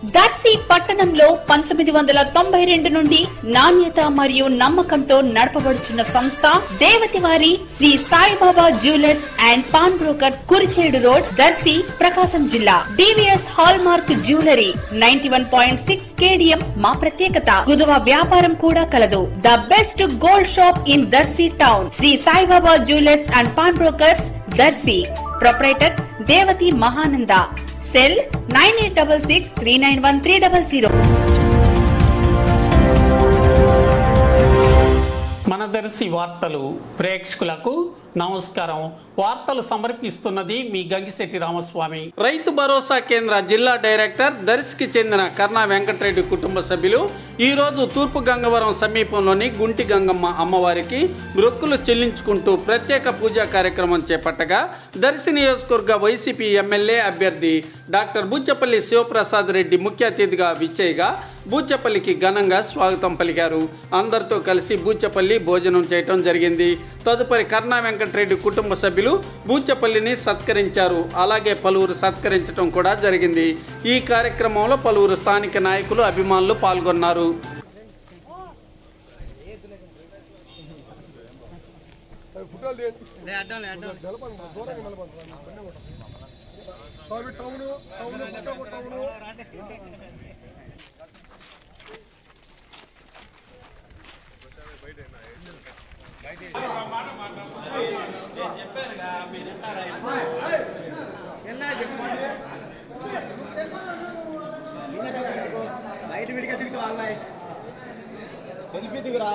దర్శి పట్టణంలో 1992 నుండి నాణ్యత మరియు నమ్మకంతో నడపబడుచున్న సంస్థ దేవతివారి Shri Saibaba jewellers and pawn brokers Kurichedu road Darsi Prakasam జిల్లా DVS hallmark jewellery 91.6 KDM మా ప్రత్యేకత. కుదువ వ్యాపారం కూడా కలదు. The best gold shop in Darsi town Shri Saibaba jewellers and pawn brokers Darsi. Proprietor Devathi Mahananda. Cell 9866391300. మన దర్శి వార్తలు ప్రేక్షకులకు నమస్కారం. వార్తలు సమర్పిస్తున్నది మీ గంగిశెట్టి రామస్వామి. రైతు భరోసా కేంద్ర జిల్లా డైరెక్టర్ దర్శికి చెందిన కర్ణా వెంకటరెడ్డి కుటుంబ సభ్యులు ఈరోజు తూర్పు గంగవరం సమీపంలోని గుంటి గంగమ్మ అమ్మవారికి మొక్కులు చెల్లించుకుంటూ ప్రత్యేక పూజా కార్యక్రమం చేపట్టగా దర్శి నియోజకవర్గ వైసీపీ ఎమ్మెల్యే అభ్యర్థి డాక్టర్ బూచపల్లి శివప్రసాద్ రెడ్డి ముఖ్య అతిథిగా విచ్చేయగా బూచపల్లికి ఘనంగా స్వాగతం పలికారు. అందరితో కలిసి బూచపల్లి భోజనం చేయటం జరిగింది. తదుపరి కర్ణా వెంకటరెడ్డి కుటుంబ సభ్యులు బూచపల్లిని సత్కరించారు. అలాగే పలువురు సత్కరించడం కూడా జరిగింది. ఈ కార్యక్రమంలో పలువురు స్థానిక నాయకులు అభిమానులు పాల్గొన్నారు. సెల్ఫీ దిగురా.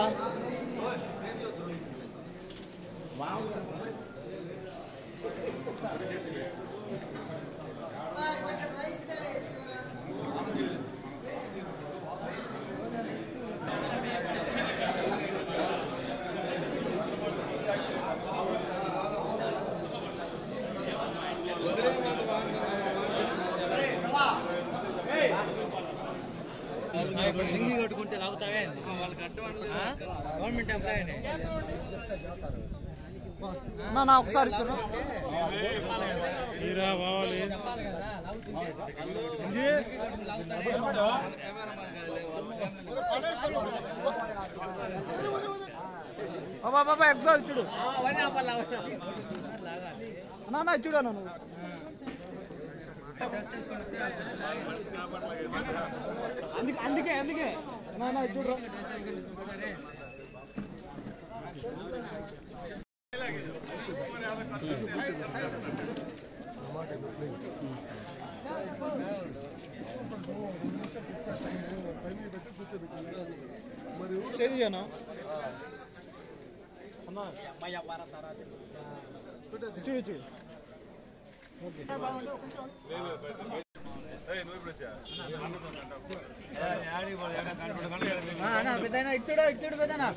కట్టుకుంటే లాగుతావే వాళ్ళకి గవర్నమెంట్ ఎంప్లాయీ ఒకసారి బాబా ఒకసారి చూడు నా చూడా నువ్వు అందుకే నా చూడు చేయాను చూడు చూడు పెద్దనా ఇచ్చాడు పెద్దనా